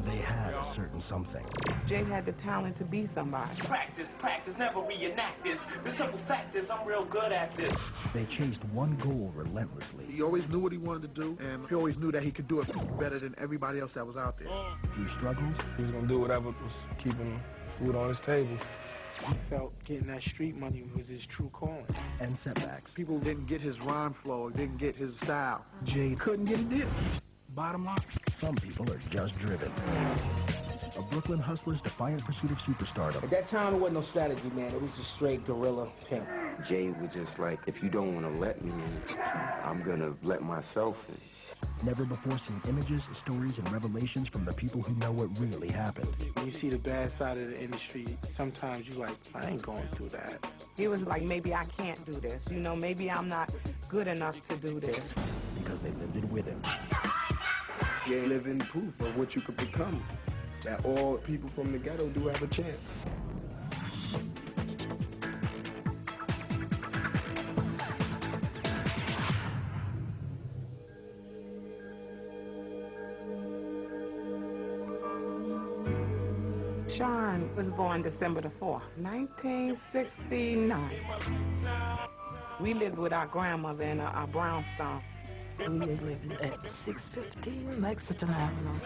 They had a certain something. Jay had the talent to be somebody. Practice, practice, never reenact this. The simple fact is I'm real good at this. They chased one goal relentlessly. He always knew what he wanted to do, and he always knew that he could do it better than everybody else that was out there. Through struggles, he was going to do whatever was keeping food on his table. He felt getting that street money was his true calling. And setbacks. People didn't get his rhyme flow, didn't get his style. Jay couldn't get a deal. Bottom line. Some people are just driven. A Brooklyn hustler's defiant pursuit of superstardom. At that time, it wasn't no strategy, man. It was just straight guerrilla pimp. Jay was just like, if you don't want to let me in, I'm going to let myself in. Never before seen images, stories, and revelations from the people who know what really happened. When you see the bad side of the industry, sometimes you're like, I ain't going through that. He was like, maybe I can't do this. You know, maybe I'm not good enough to do this. Because they lived it with him. Jay living proof of what you could become. That all people from the ghetto do have a chance. Shawn was born December the 4th, 1969. We lived with our grandmother in a brownstone. We lived at 615 Lexington Avenue.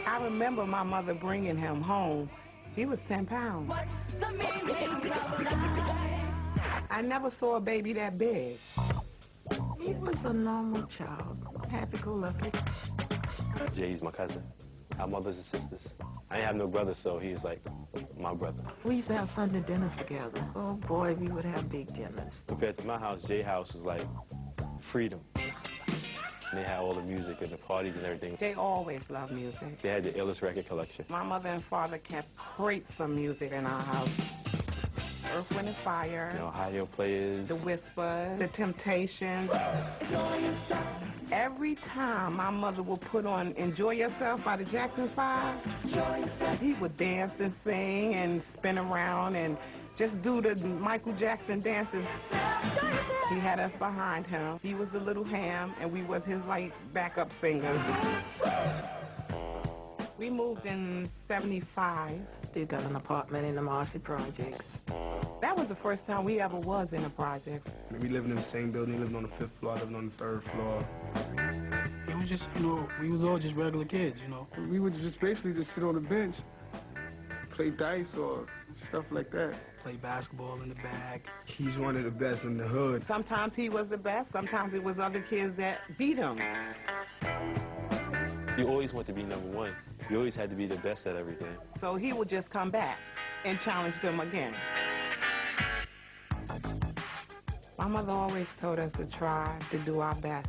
I remember my mother bringing him home. He was 10 pounds. What's the meaning of life? I never saw a baby that big. He was a normal child, happy-go-lucky. Jay's my cousin. Our mothers and sisters. I ain't have no brother, so he's like my brother. We used to have Sunday dinners together. Oh, boy, we would have big dinners. Compared to my house, Jay's house was like freedom. And they had all the music and the parties and everything. Jay always loved music. They had the illest record collection. My mother and father kept crates of music in our house. Earth, Wind and Fire. You know, Ohio Players. The Whispers. The Temptations. Every time my mother would put on Enjoy Yourself by the Jackson 5, he would dance and sing and spin around and just do the Michael Jackson dances. He had us behind him. He was the little ham, and we was his, like, backup singers. We moved in 75. They got an apartment in the Marcy Projects. That was the first time we ever was in a project. We lived in the same building, lived on the 5th floor, lived on the 3rd floor. It was just, you know, we was all just regular kids, you know. We would just basically just sit on the bench, play dice or stuff like that. Play basketball in the back. He's one of the best in the hood. Sometimes he was the best, sometimes it was other kids that beat him. You always want to be number one. You always had to be the best at everything. So he would just come back and challenge them again. My mother always told us to try to do our best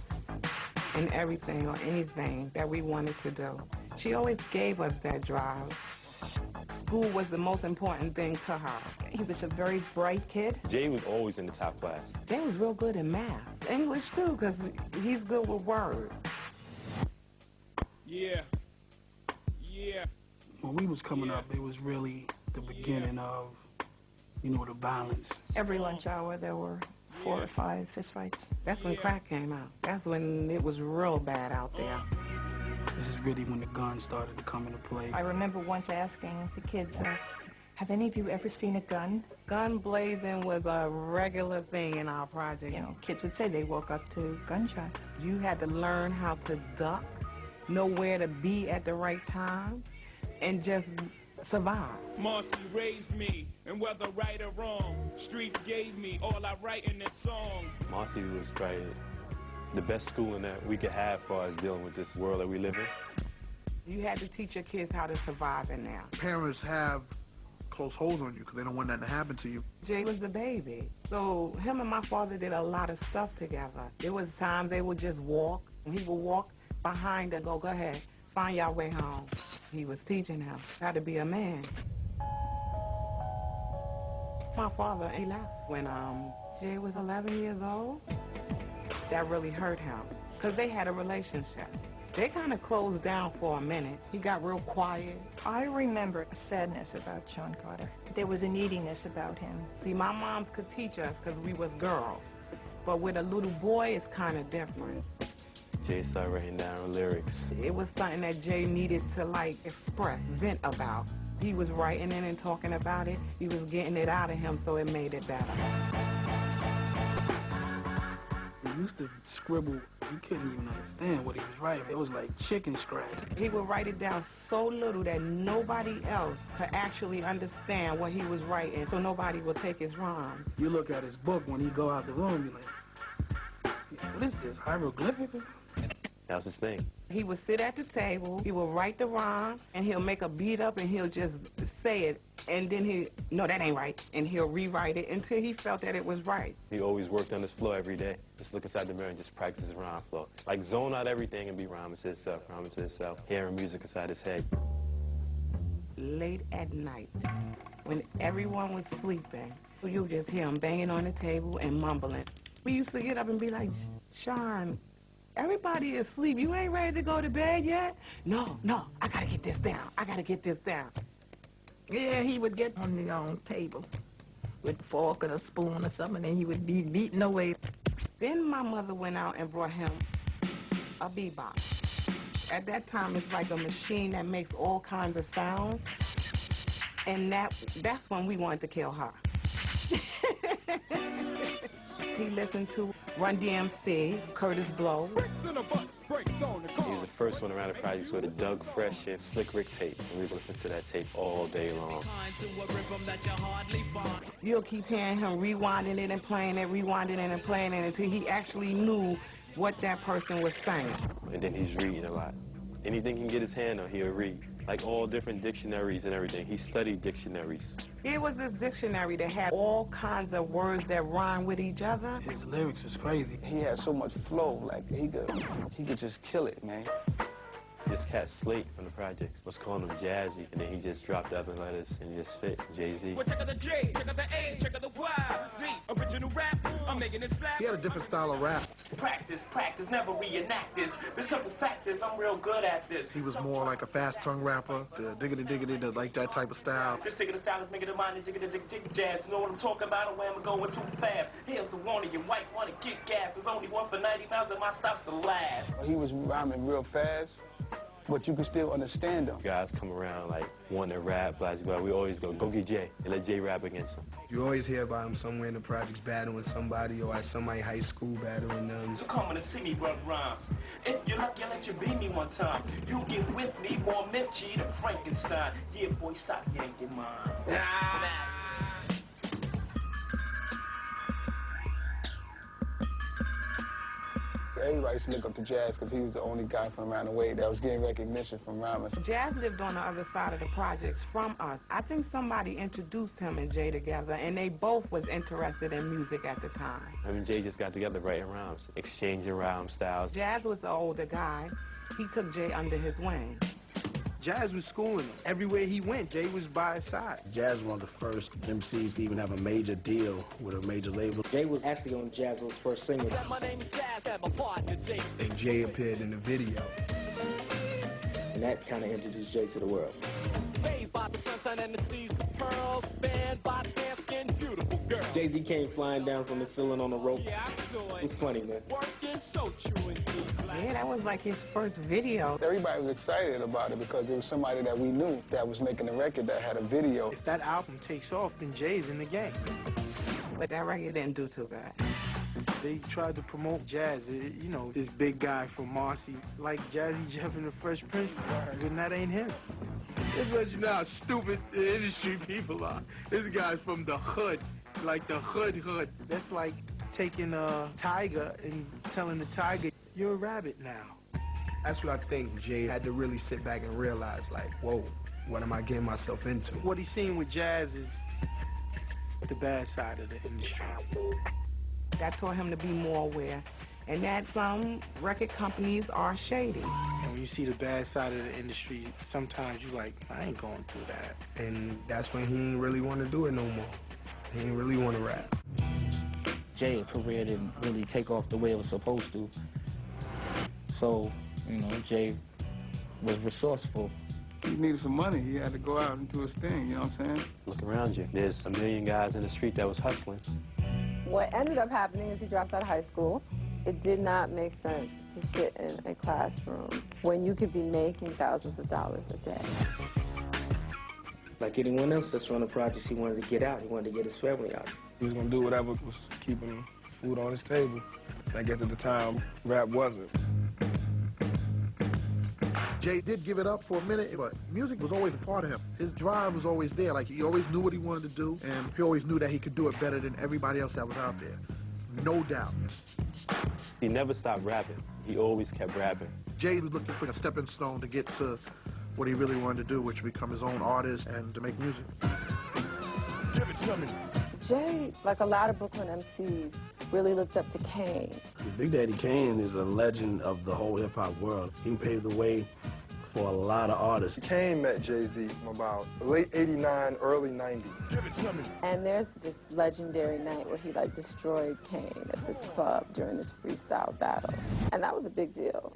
in everything or anything that we wanted to do. She always gave us that drive. School was the most important thing to her. He was a very bright kid. Jay was always in the top class. Jay was real good in math. English, too, because he's good with words. Yeah. Yeah. When we was coming up, it was really the beginning of, you know, the violence. Every lunch hour, there were 4 or 5 fistfights. That's when crack came out. That's when it was real bad out there. This is really when the guns started to come into play. I remember once asking the kids, have any of you ever seen a gun? Gun blazing was a regular thing in our project. You know, kids would say they woke up to gunshots. You had to learn how to duck, know where to be at the right time, and just survive. Marcy raised me, and whether right or wrong, streets gave me all I write in this song. Marcy was probably the best schooling that we could have as far as dealing with this world that we live in. You had to teach your kids how to survive in there. Parents have close holds on you because they don't want nothing to happen to you. Jay was the baby. So him and my father did a lot of stuff together. There was times they would just walk, and he would walk behind and go ahead, find your way home. He was teaching him how to be a man. My father, he left when Jay was 11 years old. That really hurt him because they had a relationship. They kind of closed down for a minute. He got real quiet. I remember a sadness about Shawn Carter. There was a neediness about him. See, my moms could teach us because we was girls. But with a little boy, it's kind of different. Jay started writing down lyrics. It was something that Jay needed to, like, express, vent about. He was writing it and talking about it. He was getting it out of him, so it made it better. He used to scribble. You couldn't even understand what he was writing. It was like chicken scratch. He would write it down so little that nobody else could actually understand what he was writing, so nobody would take his rhymes. You look at his book when he go out the room, you're like, what is this, hieroglyphics or something? That was his thing. He would sit at the table, he would write the rhyme, and he'll make a beat up and he'll just say it, and then no, that ain't right, and he'll rewrite it until he felt that it was right. He always worked on his flow every day. Just look inside the mirror and just practice his rhyme flow. Like zone out everything and be rhyming to himself, hearing music inside his head. Late at night, when everyone was sleeping, you just hear him banging on the table and mumbling. We used to get up and be like, Shawn, everybody is asleep. You ain't ready to go to bed yet? No, I gotta get this down. I gotta get this down. Yeah, he would get on the table with a fork and a spoon or something, and he would be beating away. Then my mother went out and brought him a bebop. At that time, it's like a machine that makes all kinds of sounds, and that's when we wanted to kill her. He listened to Run DMC, Curtis Blow. He was the first one around the projects with a Doug Fresh and Slick Rick tape, and we would listen to that tape all day long. You'll keep hearing him rewinding it and playing it, rewinding it and playing it until he actually knew what that person was saying. And then he's reading a lot. Anything he can get his hand on, he'll read. Like all different dictionaries and everything. He studied dictionaries. It was this dictionary that had all kinds of words that rhyme with each other. His lyrics was crazy. He had so much flow, like he could just kill it, man. This cat Slate from the projects was calling him Jazzy, and then he just dropped other letters and he just fit Jay-Z. Well, check out the J, check out the A, check out the Y, Z, original rap, I'm making this flat. He had a different style of rap. Practice, never reenact this. The simple fact is I'm real good at this. He was more like a fast tongue rapper, the diggity, like that type of style. This ticket style is making the mind and jiggy jazz. You know what I'm talking about or where I'm going too fast. Here's the one of you white wanna get gas. There's only one for 90 pounds and my stops to last. He was rhyming real fast, but you could still understand him. Guys come around like wanting to rap, blah, blah, blah. We always go get Jay and let Jay rap against him. You always hear about him somewhere in the projects battling somebody or at somebody high school battling them. So come on and see me run rhymes. If you're lucky, I'll let you beat me one time. You get with me, more Myth G than Frankenstein. Yeah, boy, stop yanking mine. Everybody used to look up to Jazz because he was the only guy from around the way that was getting recognition from rhyming. Jazz lived on the other side of the projects from us. I think somebody introduced him and Jay together, and they both was interested in music at the time. I mean, Jay just got together writing rhymes, exchanging rhyme styles. Jazz was the older guy. He took Jay under his wing. Jazz was schooling him. Everywhere he went, Jay was by his side. Jazz was one of the first MCs to even have a major deal with a major label. Jay was actually on Jazz's first single. My name is Jazz, and my partner Jay. And Jay appeared in the video. And that kind of introduced Jay to the world. Made by the sunshine and the seas of pearls, banned by fair-skinned beautiful girls. Jay-Z came flying down from the ceiling on a rope. Yeah, I saw it. It was funny, man. Working so true indeed. Yeah, that was like his first video. Everybody was excited about it because there was somebody that we knew that was making a record that had a video. If that album takes off, then Jay's in the game. But that record didn't do too bad. They tried to promote Jazz, you know, this big guy from Marcy, like Jazzy Jeff and the Fresh Prince, and that ain't him. This lets you know how stupid the industry people are. This guy's from the hood, like the hood. That's like taking a tiger and telling the tiger, you're a rabbit now. That's what I think Jay had to really sit back and realize, like, whoa, what am I getting myself into? What he's seen with Jazz is the bad side of the industry. That taught him to be more aware, and that some record companies are shady. And when you see the bad side of the industry, sometimes you're like, I ain't going through that. And that's when he didn't really want to do it no more. He didn't really want to rap. Jay's career didn't really take off the way it was supposed to. So, you know, Jay was resourceful. He needed some money. He had to go out and do his thing, you know what I'm saying? Look around you. There's a million guys in the street that was hustling. What ended up happening is he dropped out of high school. It did not make sense to sit in a classroom when you could be making thousands of dollars a day. Like anyone else that's running projects, he wanted to get out. He wanted to get his family out. He was going to do whatever was keeping food on his table. And I guess at the time, rap wasn't. Jay did give it up for a minute, but music was always a part of him. His drive was always there. Like, he always knew what he wanted to do, and he always knew that he could do it better than everybody else that was out there. No doubt. He never stopped rapping. He always kept rapping. Jay was looking for a stepping stone to get to what he really wanted to do, which become his own artist and to make music. Give it to me. Jay, like a lot of Brooklyn MCs, really looked up to Kane. Big Daddy Kane is a legend of the whole hip-hop world. He paved the way for a lot of artists. Kane met Jay-Z about late 89, early 90. Give it to me. And there's this legendary night where he, like, destroyed Kane at this club during this freestyle battle. And that was a big deal.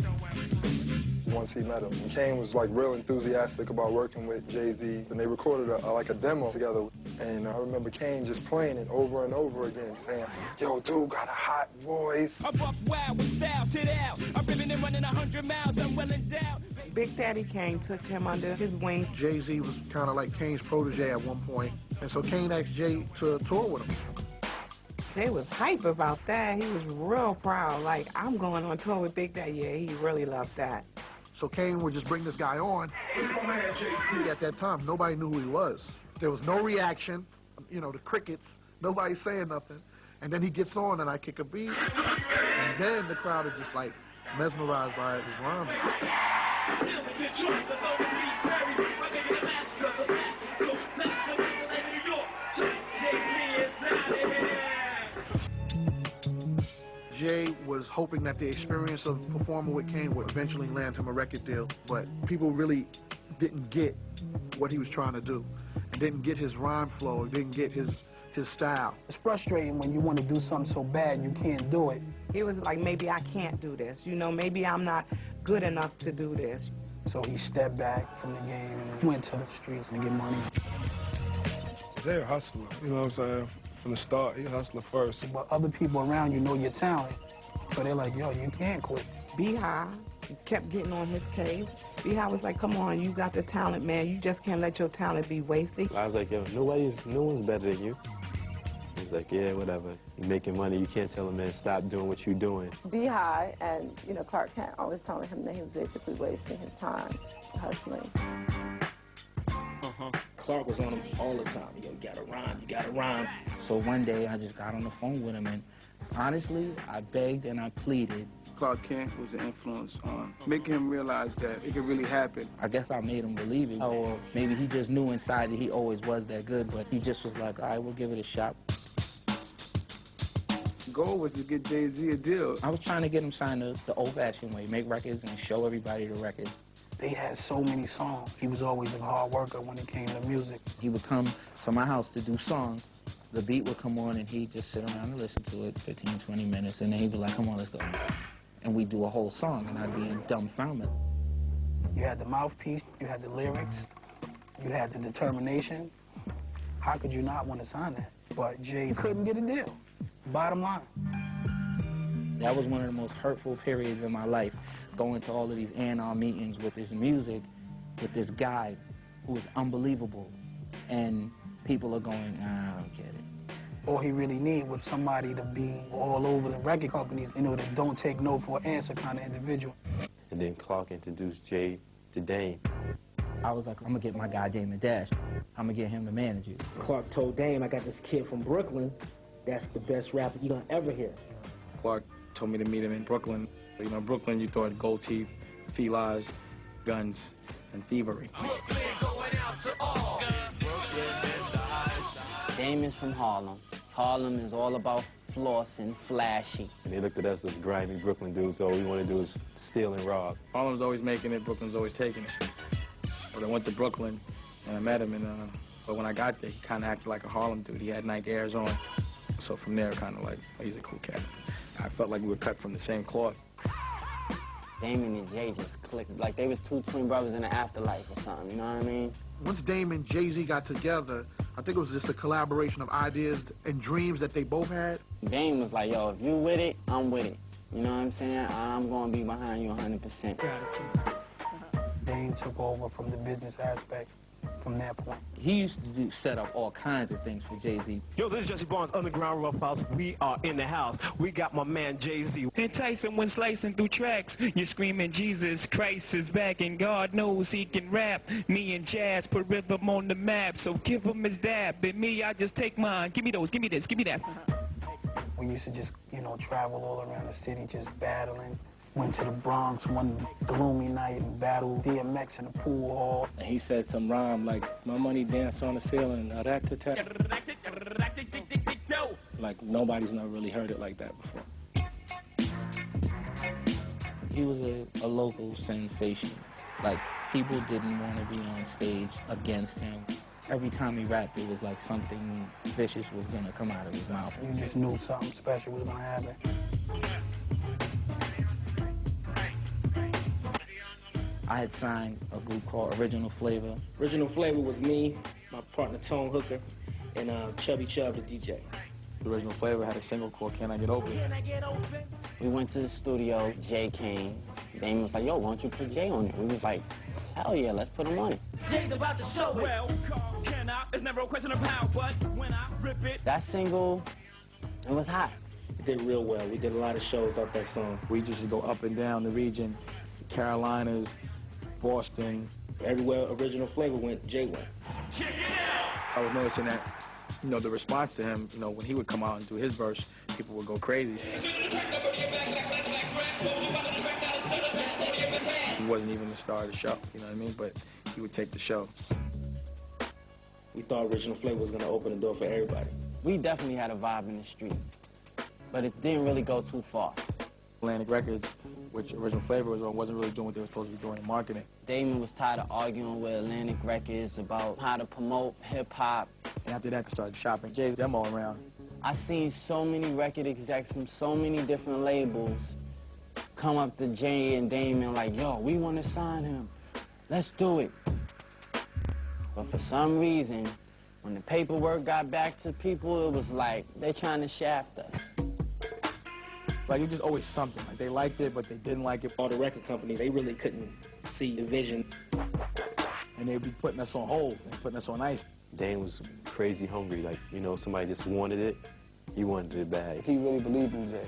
Once he met him, and Kane was like real enthusiastic about working with Jay-Z, and they recorded like a demo together. And I remember Kane just playing it over and over again, saying, "Yo, dude got a hot voice." I buck wild with style, sit out. I'm ripping and running 100 miles, I'm well endowed. Big Daddy Kane took him under his wing. Jay-Z was kind of like Kane's protege at one point, and so Kane asked Jay to tour with him. Jay was hype about that. He was real proud. Like, I'm going on tour with Big Daddy. Yeah, he really loved that. So Kane would just bring this guy on. At that time, nobody knew who he was. There was no reaction, you know, the crickets, nobody saying nothing. And then he gets on and I kick a beat. And then the crowd is just like mesmerized by his rhyme. Jay was hoping that the experience of performing with Kane would eventually land him a record deal, but people really didn't get what he was trying to do, and didn't get his rhyme flow, didn't get his style. It's frustrating when you want to do something so bad you can't do it. He was like, maybe I can't do this. You know, maybe I'm not good enough to do this. So he stepped back from the game and went to the streets to get money. Jay a hustler, you know what I'm saying? From the start, he a hustler first. But other people around you know your talent, so they're like, yo, you can't quit. B-High kept getting on his case. B-High was like, come on, you got the talent, man. You just can't let your talent be wasted. I was like, yo, no one's better than you. He's like, yeah, whatever. You're making money. You can't tell a man stop doing what you're doing. B-High and, you know, Clark Kent always telling him that he was basically wasting his time hustling. Clark was on him all the time. Yo, you gotta rhyme, you gotta rhyme. So one day I just got on the phone with him, and honestly, I begged and I pleaded. Clark Kent was an influence on making him realize that it could really happen. I guess I made him believe it, or maybe he just knew inside that he always was that good, but he just was like, all right, we'll give it a shot. The goal was to get Jay-Z a deal. I was trying to get him signed the old-fashioned way, make records and show everybody the records. They had so many songs. He was always a hard worker when it came to music. He would come to my house to do songs. The beat would come on, and he'd just sit around and listen to it 15, 20 minutes, and then he'd be like, come on, let's go. And we'd do a whole song, and I'd be in dumbfounded. You had the mouthpiece, you had the lyrics, you had the determination. How could you not want to sign that? But Jay couldn't get a deal, bottom line. That was one of the most hurtful periods in my life, going to all of these A&R meetings with this music, with this guy who was unbelievable, and people are going, I don't get it. All he really needed was somebody to be all over the record companies, you know, that don't take no for an answer kind of individual. And then Clark introduced Jay to Dame. I was like, I'm gonna get my guy Damon Dash. I'm gonna get him to manage you. Clark told Dame, I got this kid from Brooklyn, that's the best rapper you're gonna ever hear. Clark told me to meet him in Brooklyn. You know, Brooklyn, you thought gold teeth, felines, guns, and thievery. Damon's from Harlem. Harlem is all about floss and flashy. And they looked at us as grimy Brooklyn dudes, so all we want to do is steal and rob. Harlem's always making it, Brooklyn's always taking it. But I went to Brooklyn, and I met him, and but when I got there, he kind of acted like a Harlem dude. He had Nike Airs on. So from there, kind of like, oh, he's a cool cat. I felt like we were cut from the same cloth. Damon and Jay just clicked. Like they was two twin brothers in the afterlife or something, you know what I mean? Once Dame and Jay-Z got together, I think it was just a collaboration of ideas and dreams that they both had. Dame was like, yo, if you with it, I'm with it. You know what I'm saying? I'm going to be behind you 100%. Dame took over from the business aspect from that point. He used to set up all kinds of things for Jay-Z. Yo, this is Jesse Barnes, Underground Rough House. We are in the house. We got my man Jay-Z. And Tyson went slicing through tracks. You're screaming Jesus Christ is back and God knows he can rap. Me and Jazz put rhythm on the map, so give him his dab. And me, I just take mine. Give me those, give me this, give me that. We used to just, you know, travel all around the city just battling. Went to the Bronx one gloomy night and battled DMX in the pool hall. And he said some rhyme like, my money dance on the ceiling, like nobody's never really heard it like that before. He was a local sensation. Like, people didn't want to be on stage against him. Every time he rapped, it was like something vicious was going to come out of his mouth. You just knew something special was going to happen. I had signed a group called Original Flavor. Original Flavor was me, my partner Tone Hooker, and Chubby Chub, the DJ. The Original Flavor had a single called Can I Get Open? We went to the studio, Jay came. Dame was like, yo, why don't you put Jay on it? We was like, hell yeah, let's put him on it. Jay's about to show it. Well, can I? It's never a question of how, but when I rip it. That single, it was hot. It did real well. We did a lot of shows off that song. We used to go up and down the region, the Carolinas, Boston. Everywhere Original Flavor went, Jay went. I was noticing that, you know, the response to him, you know, when he would come out and do his verse, people would go crazy. He wasn't even the star of the show, you know what I mean? But he would take the show. We thought Original Flavor was going to open the door for everybody. We definitely had a vibe in the street, but it didn't really go too far. Atlantic Records, which Original Flavor was on, wasn't really doing what they were supposed to be doing in marketing. Damon was tired of arguing with Atlantic Records about how to promote hip-hop. And after that, they started shopping Jay's demo around. I seen so many record execs from so many different labels come up to Jay and Damon like, yo, we want to sign him. Let's do it. But for some reason, when the paperwork got back to people, it was like they're trying to shaft us. Like, it was just always something. Like, they liked it, but they didn't like it. All the record companies, they really couldn't see the vision. And they'd be putting us on hold and putting us on ice. Dame was crazy hungry. Like, you know, somebody just wanted it. He wanted it bad. He really believed in Jay.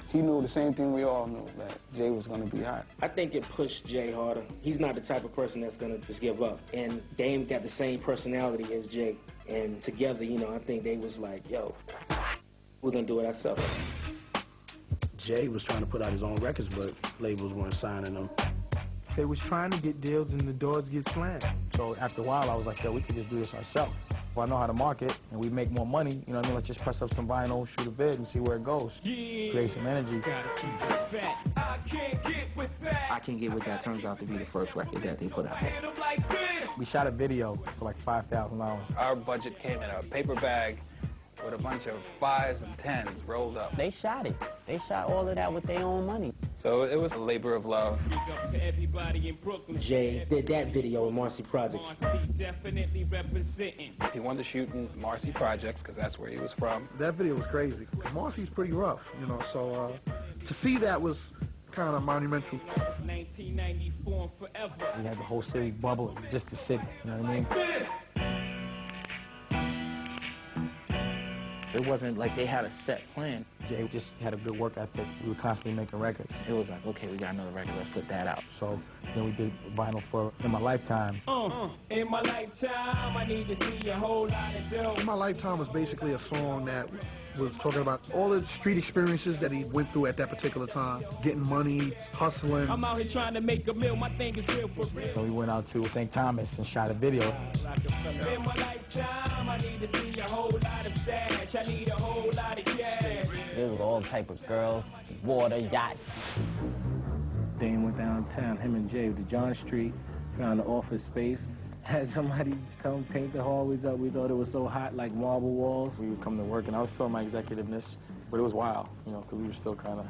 He knew the same thing we all knew, that Jay was going to be hot. I think it pushed Jay harder. He's not the type of person that's going to just give up. And Dame got the same personality as Jay. And together, you know, I think they was like, yo, we're going to do it ourselves. Jay was trying to put out his own records, but labels weren't signing them. They was trying to get deals and the doors get slammed. So after a while, I was like, yo, we could just do this ourselves. If I know how to market and we make more money, you know what I mean, let's just press up some vinyl, shoot a vid, and see where it goes. Yeah. Create some energy. I can't get with that. I Can't Get With That turns out to be the first record that they put out. We shot a video for like $5,000. Our budget came in a paper bag with a bunch of 5s and 10s rolled up. They shot it. They shot all of that with their own money. So it was a labor of love. Jay did that video with Marcy Projects. Definitely representing. He wanted to shoot in Marcy Projects because that's where he was from. That video was crazy. Marcy's pretty rough, you know, so to see that was kind of monumental. 1994 forever. We had the whole city bubbling, just the city, you know what I mean? It wasn't like they had a set plan. Jay just had a good work ethic. We were constantly making records. It was like, okay, we got another record, let's put that out. So then we did vinyl for In My Lifetime. In my lifetime, I need to see a whole lot of dough. In My Lifetime was basically a song that was talking about all the street experiences that he went through at that particular time. Getting money, hustling. I'm out here trying to make a meal, my thing is real for real. So we went out to St. Thomas and shot a video. In my lifetime, I need to see a whole lot of stash. I need a whole lot of cash. There was all type of girls, water, yachts. Dame went downtown, him and Jay, to John Street, found an office space. Had somebody come paint the hallways up. We thought it was so hot, like marble walls. We would come to work, and I was feeling my executiveness, but it was wild, you know, because we were still kind of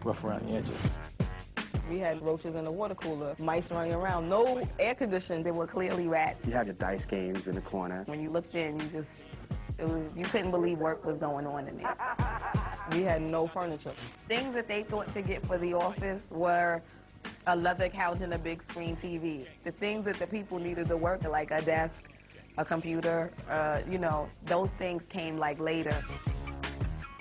rough around the edges. We had roaches in the water cooler, mice running around, no air conditioning. They were clearly rats. You had your dice games in the corner. When you looked in, you couldn't believe work was going on in there. We had no furniture. Things that they thought to get for the office were a leather couch and a big screen TV. The things that the people needed to work, like a desk, a computer, you know, those things came like later.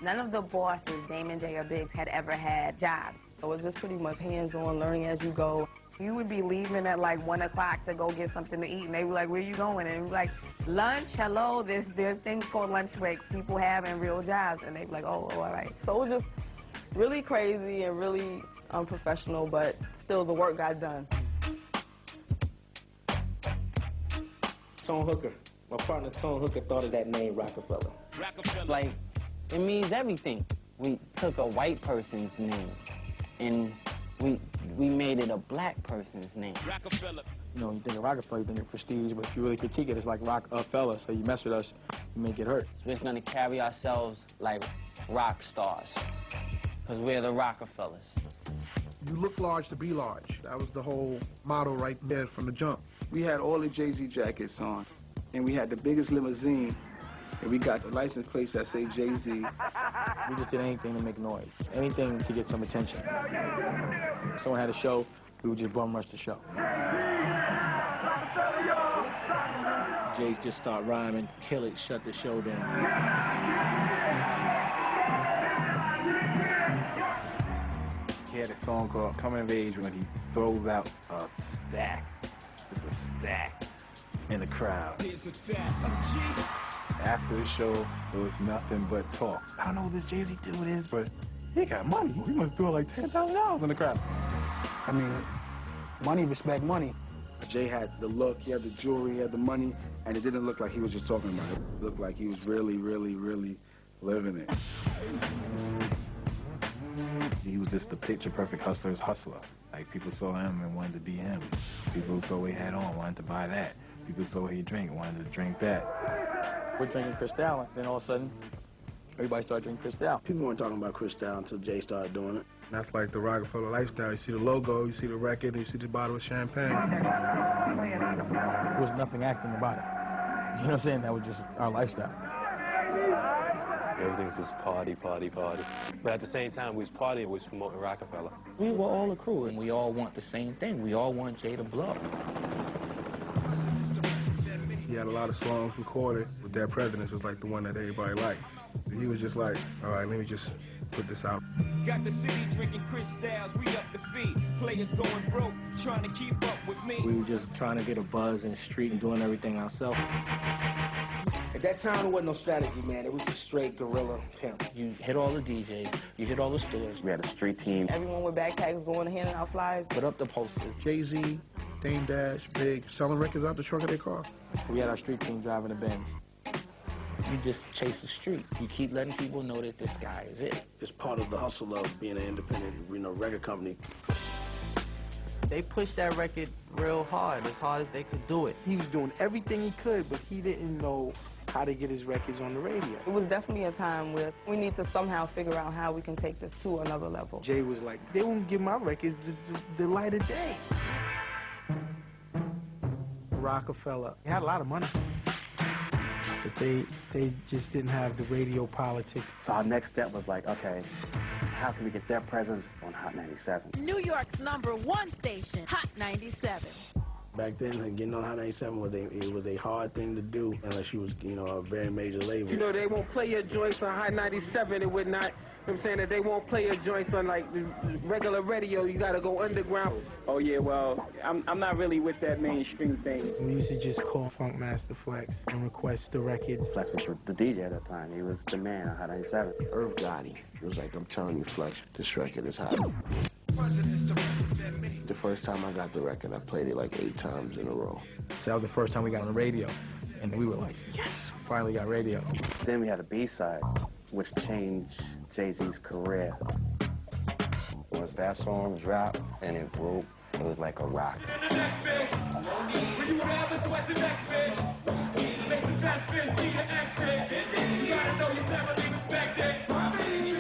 None of the bosses, Damon, Jay, or Biggs, had ever had jobs. So it was just pretty much hands-on, learning as you go. You would be leaving at like 1 o'clock to go get something to eat, and they were like, where you going? And we'd be like, lunch, hello, there's things called lunch breaks people have in real jobs. And they'd be like, oh, all right. So it was just really crazy and really unprofessional, but still the work got done. Tone Hooker. My partner Tone Hooker thought of that name, Roc-A-Fella. Like, it means everything. We took a white person's name and we made it a black person's name. You know, you think of Roc-A-Fella, you think of prestige, but if you really critique it, it's like Roc-A-Fella, so you mess with us, you may get hurt. So we're gonna carry ourselves like rock stars, because we're the Roc-A-Fellas. You look large to be large. That was the whole motto right there from the jump. We had all the Jay-Z jackets on, and we had the biggest limousine, and we got the license plates that say Jay-Z. We just did anything to make noise, anything to get some attention. If someone had a show, we would just bum rush the show. Jays just start rhyming, kill it, shut the show down. He had a song called Coming of Age when he throws out a stack, just a stack in the crowd. After the show, it was nothing but talk. I don't know what this Jay-Z deal is, but he got money. He must throw like $10,000 in the crowd. I mean, money respect money. Jay had the look, he had the jewelry, he had the money, and it didn't look like he was just talking about it. It looked like he was really, really, really living it. He was just the picture-perfect hustler's hustler. Like, people saw him and wanted to be him. People saw what he had on, wanted to buy that. People saw what he drank, wanted to drink that. We're drinking Cristal, and then all of a sudden, everybody started drinking Cristal. People weren't talking about Cristal until Jay started doing it. That's like the Roc-A-Fella lifestyle. You see the logo, you see the record, and you see the bottle of champagne. There was nothing acting about it. You know what I'm saying? That was just our lifestyle. Everything's just party, party, party. But at the same time, we was partying, we was promoting Roc-A-Fella. We were all a crew, and we all want the same thing. We all want Jay to blow. He had a lot of songs recorded with that Presidents was like the one that everybody liked. He was just like, all right, let me just put this out. Got the city drinking Cristals, we up the feet. Players going broke, trying to keep up with me. We were just trying to get a buzz in the street and doing everything ourselves. At that time, there wasn't no strategy, man. It was just straight guerrilla pimp. You hit all the DJs, you hit all the stores. We had a street team. Everyone with backpacks going and handing out flyers. Put up the posters. Jay-Z, Dame Dash, Big, selling records out the trunk of their car. We had our street team driving the Benz. You just chase the street. You keep letting people know that this guy is it. It's part of the hustle of being an independent, record company. They pushed that record real hard, as hard as they could do it. He was doing everything he could, but he didn't know how to get his records on the radio. It was definitely a time where we need to somehow figure out how we can take this to another level. Jay was like, they won't give my records the light of day. Roc-A-Fella, he had a lot of money, but they just didn't have the radio politics. So our next step was like, okay, how can we get their presence on Hot 97? New York's #1 station, Hot 97. Back then, getting on Hot 97 was a hard thing to do unless you was, a very major label. You know, they won't play your joints on Hot 97. It would not. I'm saying that they won't play your joints on like the regular radio. You got to go underground. Oh yeah, well, I'm not really with that mainstream thing. We used to just call Funk Master Flex and request the records. Flex was the DJ at that time. He was the man on Hot 97. Irv Gotti. He was like, I'm telling you, Flex, this record is hot. The first time I got the record, I played it like 8 times in a row. So that was the first time we got on the radio, and we were like, yes, finally got radio. Then we had a B-side, which changed Jay-Z's career. Once that song dropped and it broke, it was like a rock.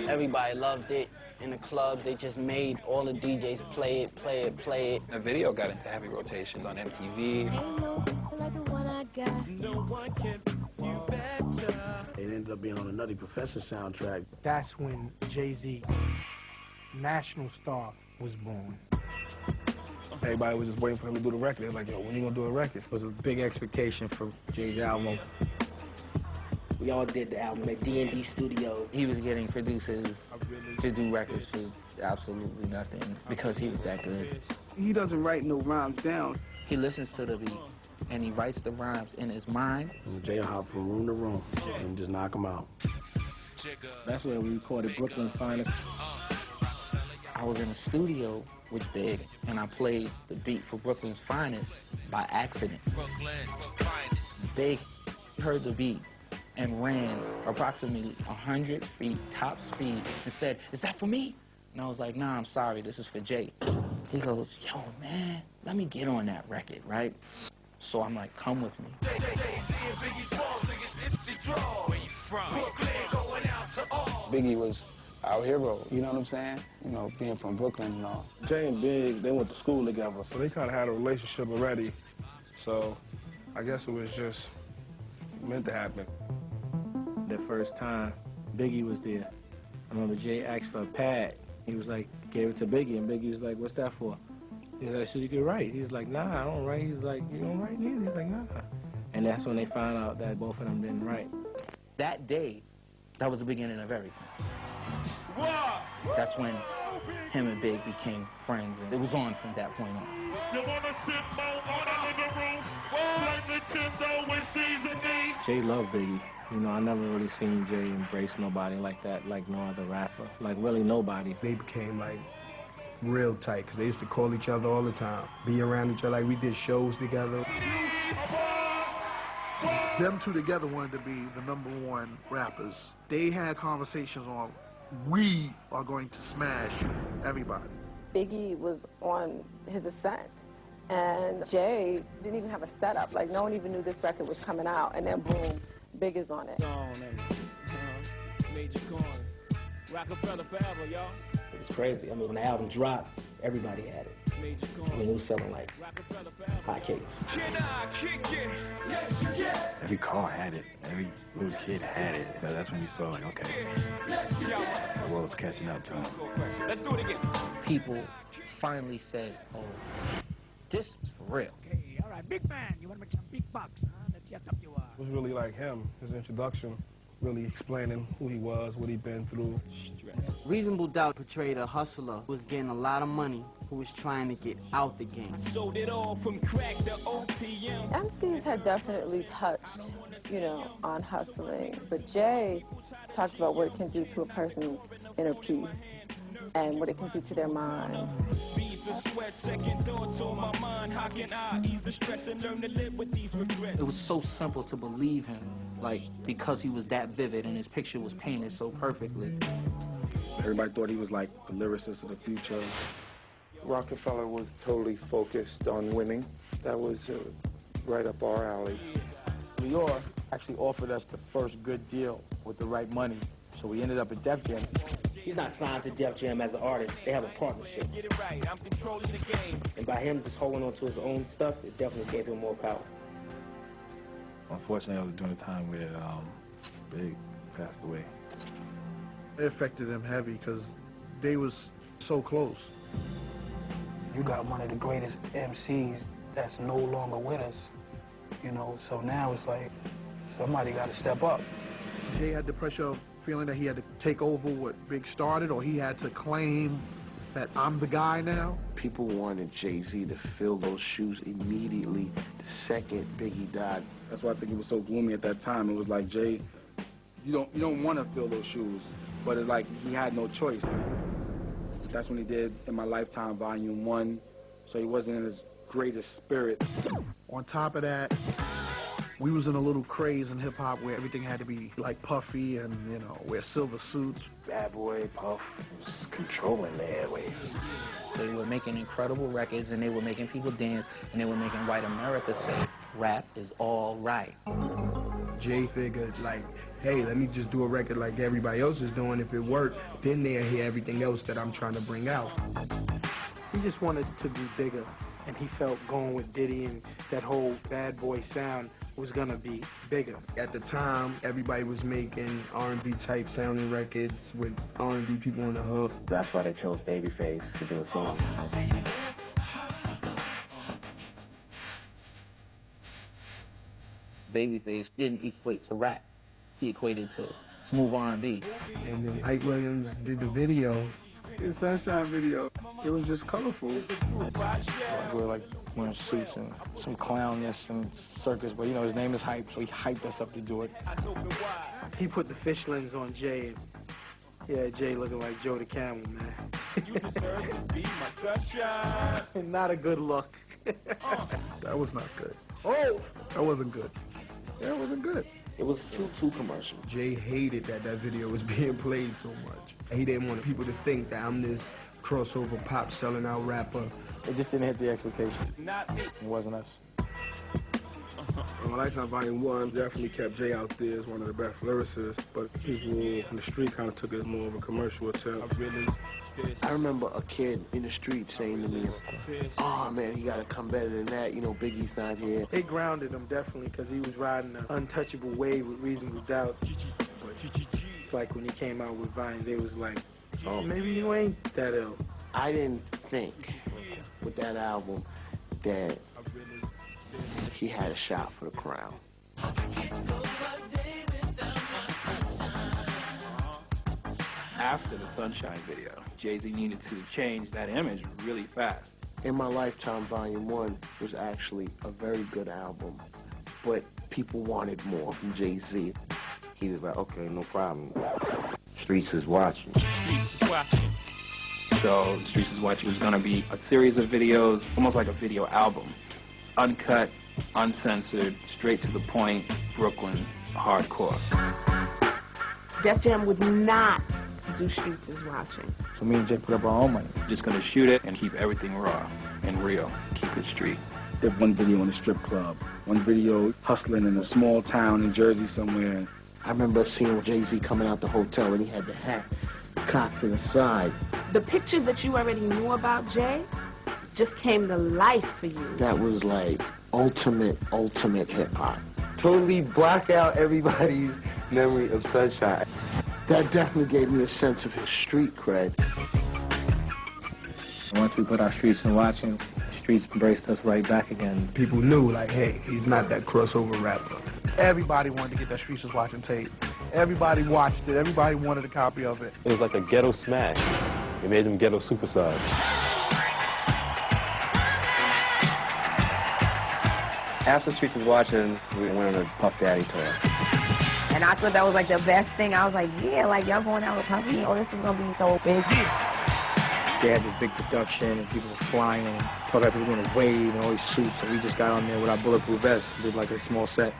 Everybody loved it. In the clubs, they just made all the DJs play it, play it, play it. The video got into heavy rotations on MTV. Ain't no like the one I got. No one can It ended up being on a Nutty Professor soundtrack. That's when Jay-Z, national star, was born. Everybody was just waiting for him to do the record. They was like, yo, when you gonna do a record? It was a big expectation for Jay's album. We all did the album at D&D Studios. He was getting producers to do records for absolutely nothing because he was that good. He doesn't write no rhymes down. He listens to the beat and he writes the rhymes in his mind. And Jay will hop from room to room and just knock them out. That's where we recorded Brooklyn's Finest. I was in a studio with Big, and I played the beat for Brooklyn's Finest by accident. Big heard the beat and ran approximately 100 feet top speed and said, "Is that for me?" And I was like, "Nah, I'm sorry, this is for Jay." He goes, "Yo, man, let me get on that record, right?" So I'm like, "Come with me." Biggie was our hero, you know what I'm saying? You know, being from Brooklyn and all. Jay and Big, they went to school together, so they kind of had a relationship already. So I guess it was just meant to happen. The first time Biggie was there, I remember Jay asked for a pad. He was like, gave it to Biggie, and Biggie was like, "What's that for?" He was like, "So you can write." He was like, "Nah, I don't write." He's like, "You don't write neither?" He's like, "Nah." And that's when they found out that both of them didn't write. That day, that was the beginning of everything. That's when him and Big became friends, and it was on from that point on. You wanna sit more on the living room? Like Nintendo with season me. Jay loved Biggie. You know, I never really seen Jay embrace nobody like that, like no other rapper. Like, really nobody. They became, like, real tight, because they used to call each other all the time, be around each other. Like, we did shows together. Them two together wanted to be the #1 rappers. They had conversations on, we are going to smash everybody. Biggie was on his ascent, and Jay didn't even have a setup. Like, no one even knew this record was coming out, and then boom, Big is on it. Major Corn. Roc-A-Fella forever, y'all. It was crazy. I mean, when the album dropped, everybody had it. I mean, it was selling like hotcakes. Every car had it. Every little kid had it. That's when you saw, like, okay, the world's catching up to him. Let's do it again. People finally said, "Oh, this is for real." Okay, all right, big man. You want to make some big bucks, huh? Let's get up you are. It was really like him, his introduction, really explaining who he was, what he'd been through. Reasonable Doubt portrayed a hustler who was getting a lot of money, who was trying to get out the game. Sold it all from crack to OPM. MCs had definitely touched, you know, on hustling, but Jay talked about what it can do to a person's inner peace and what it can do to their mind. It was so simple to believe him, like, because he was that vivid and his picture was painted so perfectly. Everybody thought he was like the lyricist of the future. Roc-A-Fella was totally focused on winning. That was right up our alley. New York actually offered us the first good deal with the right money, so we ended up at Def Jam. He's not signed to Def Jam as an artist. They have a partnership. And by him just holding on to his own stuff, it definitely gave him more power. Unfortunately, I was during a time where Big passed away. It affected them heavy because they was so close. You got one of the greatest MCs that's no longer with us, you know, so now it's like somebody got to step up. Jay had the pressure of feeling that he had to take over what Big started, or he had to claim that I'm the guy now. People wanted Jay-Z to fill those shoes immediately the second Biggie died. That's why I think it was so gloomy at that time. It was like, Jay, you don't want to fill those shoes, but it's like he had no choice. That's when he did In My Lifetime Volume 1, so he wasn't in his greatest spirit. On top of that, we was in a little craze in hip-hop where everything had to be like puffy and, you know, wear silver suits. Bad Boy Puff was controlling the airwaves. They were making incredible records, and they were making people dance, and they were making white America say, rap is all right. Jay figured, like, hey, let me just do a record like everybody else is doing. If it works, then they'll hear everything else that I'm trying to bring out. He just wanted to be bigger, and he felt going with Diddy and that whole bad boy sound was gonna be bigger. At the time, everybody was making R&B type sounding records with R&B people on the hook. That's why they chose Babyface to do a song. Babyface didn't equate to rap. He equated to smooth R&B. And then Hype Williams did the video. The Sunshine video, it was just colorful. We were like wearing suits and some clownness and circus, but you know his name is Hype, so he hyped us up to do it. He put the fish lens on Jay, and yeah, Jay looking like Joe the Camel, man. Not a good look. That was not good. Oh, that wasn't good. That wasn't good. It was too commercial. Jay hated that video was being played so much. He didn't want people to think that I'm this crossover pop selling out rapper. It just didn't hit the expectations. It wasn't us. My Lifetime Volume 1 definitely kept Jay out there as one of the best lyricists, but people in the street kind of took it as more of a commercial attempt. I remember a kid in the street saying to me, "Oh man, he gotta come better than that. You know, Biggie's not here." They grounded him definitely because he was riding an untouchable wave with Reasonable Doubt. It's like when he came out with Vine, they was like, "Oh, maybe you ain't that ill." I didn't think with that album that he had a shot for the crown. After the Sunshine video, Jay-Z needed to change that image really fast. In My Lifetime Volume 1 was actually a very good album, but people wanted more from Jay-Z. He was like, okay, no problem. Streets is watching. Streets is watching. So Streets is Watching was going to be a series of videos, almost like a video album. Uncut, uncensored, straight to the point, Brooklyn, hardcore. Def Jam would not do Streets is Watching. So me and Jay put up our own money. Just going to shoot it and keep everything raw and real. Keep it street. Did one video in a strip club, one video hustling in a small town in Jersey somewhere. I remember seeing Jay-Z coming out the hotel and he had the hat cocked to the side. The pictures that you already knew about Jay just came to life for you. That was like ultimate hip-hop. Totally block out everybody's memory of Sunshine. That definitely gave me a sense of his street cred. Once we put our Streets in Watching, the streets embraced us right back again. People knew, like, hey, he's not that crossover rapper. Everybody wanted to get that Streets Was Watching tape. Everybody watched it. Everybody wanted a copy of it. It was like a ghetto smash. It made them ghetto superstars. After Streets Was Watching, we went on a Puff Daddy tour. And I thought that was like the best thing. I was like, yeah, like y'all going out with Puffy? Oh, this is gonna be so big. They had this big production and people were flying and thought people were gonna wave and all these suits, and we just got on there with our bulletproof vests, did like a small set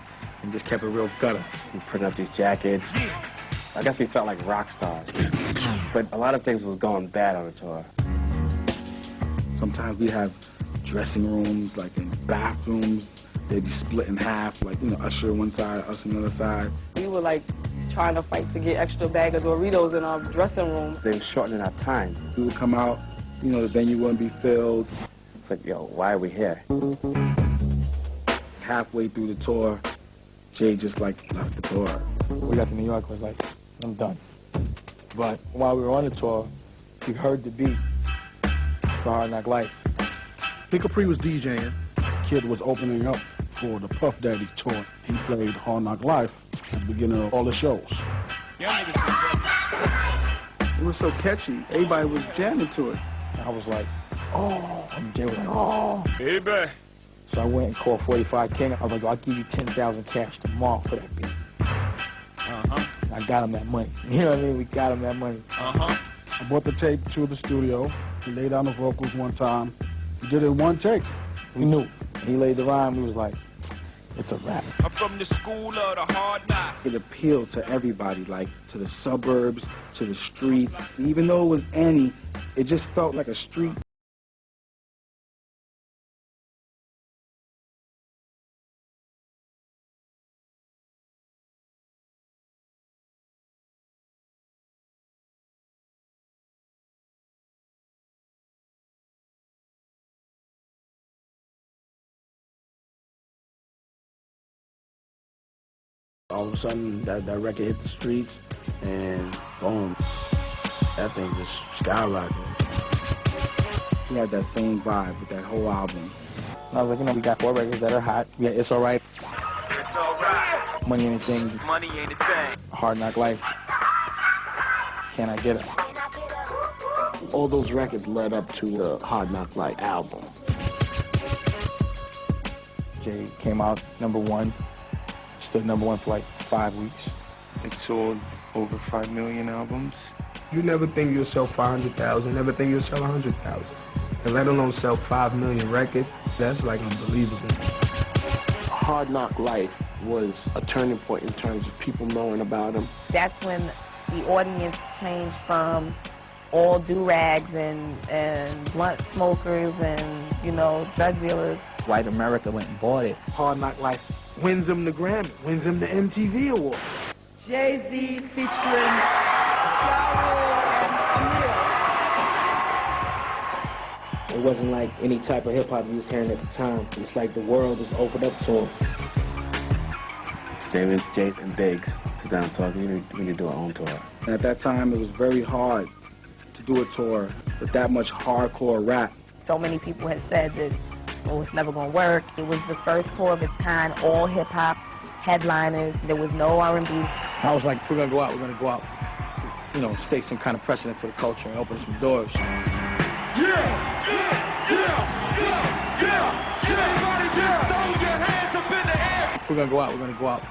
and just kept it real gutter. We put up these jackets. I guess we felt like rock stars. But a lot of things was going bad on the tour. Sometimes we have dressing rooms, like in bathrooms. They'd be split in half, like, you know, Usher one side, us on the other side. We were like trying to fight to get extra bag of Doritos in our dressing room. They were shortening our time. We would come out, you know, the venue wouldn't be filled. It's like, yo, why are we here? Halfway through the tour, Jay just like left the tour. We got to New York, was like, I'm done. But while we were on the tour, we heard the beat for Hard Knock Life. Big Capri was DJing. Kid was opening up for the Puff Daddy tour. He played Hard Knock Life at the beginning of all the shows. It was so catchy. Everybody was jamming to it. I was like, oh. And Jay was like, oh. Baby. So I went and called 45 King. I was like, I'll give you 10,000 cash tomorrow for that beat. I got him that money. You know what I mean? We got him that money. I brought the tape to the studio. He laid down the vocals one time. He did it in one take. We knew. He laid the rhyme. We was like, it's a rap. I'm from the school of the hard knock. It appealed to everybody, like to the suburbs, to the streets. Even though it was Annie, it just felt like a street All of a sudden, that record hit the streets, and boom, that thing just skyrocketed. He had that same vibe with that whole album. And I was like, you know, we got 4 records that are hot. Yeah, It's Alright. It's alright. Money Ain't a Thing. Money Ain't a Thing. Hard Knock Life. Can I Get It? All those records led up to the Hard Knock Life album. Jay came out #1, stood #1 for like 5 weeks. It sold over 5 million albums. You never think you'll sell 500,000, never think you'll sell 100,000. And let alone sell 5 million records, that's like unbelievable. Hard Knock Life was a turning point in terms of people knowing about him. That's when the audience changed from all do-rags and blunt smokers and, you know, drug dealers. White America went and bought it. Hard Knock Life wins him the Grammy, wins him the MTV Award. Jay-Z featuring Shawn and It wasn't like any type of hip-hop he was hearing at the time. It's like the world was opened up to him. David, Jay, and Biggs sit down and talk. We need to do our own tour. And at that time, it was very hard to do a tour with that much hardcore rap. So many people had said that, oh, it's never going to work. It was the first tour of its kind, all hip-hop headliners. There was no R&B. I was like, if we're going to go out, we're going to go out, you know, stake some kind of precedent for the culture and open some doors. If we're going to go out, we're going to go out,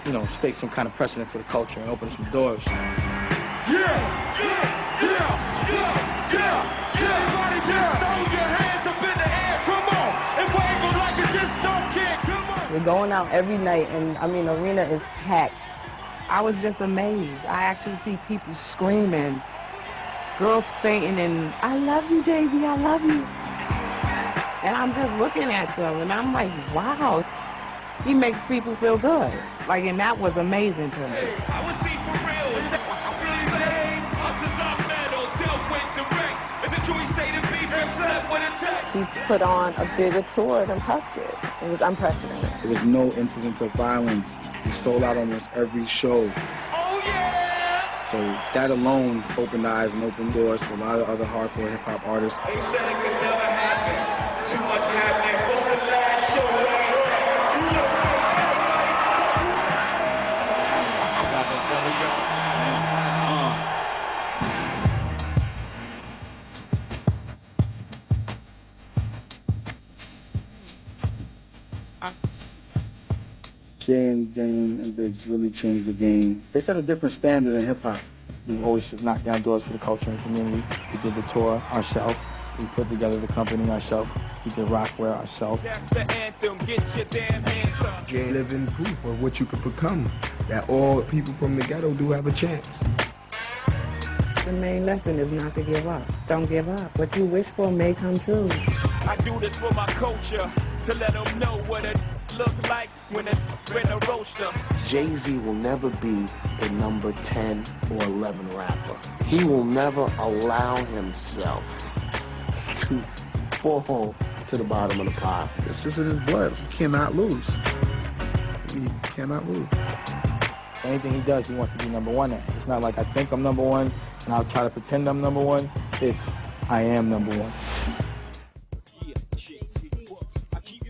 you know, stake some kind of precedent for the culture and open some doors. We're going out every night, and I mean, the arena is packed. I was just amazed. I actually see people screaming, girls fainting, and I love you, Jay-Z, I love you. And I'm just looking at them, and I'm like, wow, he makes people feel good. Like, and that was amazing to me. I would be for real. He put on a bigger tour than Puff did. It was unprecedented. There was no incidents of violence. He sold out almost every show. Oh, yeah! So that alone opened eyes and opened doors for a lot of other hardcore hip-hop artists. They said it could never happen. Too much happening. Go to the last show right here. Jay and Dame and Biggs really changed the game. They set a different standard in hip-hop. We always just knocked down doors for the culture and community. We did the tour ourselves. We put together the company ourselves. We did Rockwear ourselves. That's the anthem. Get your damn hands up. Jay living proof of what you could become. That all people from the ghetto do have a chance. The main lesson is not to give up. Don't give up. What you wish for may come true. I do this for my culture, to let them know what it look like when it's in a roaster. Jay-Z will never be a number 10 or 11 rapper. He will never allow himself to fall to the bottom of the pile. It's just in his blood. He cannot lose. He cannot lose. Anything he does, he wants to be #1 at. It's not like I think I'm #1 and I'll try to pretend I'm #1. It's I am #1.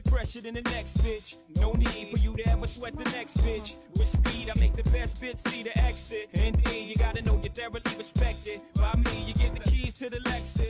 Fresher than the next bitch. No need for you to ever sweat the next bitch. With speed, I make the best bitch see the exit. Indeed, you gotta know you're thoroughly respected. By me, you get the keys to the Lexus.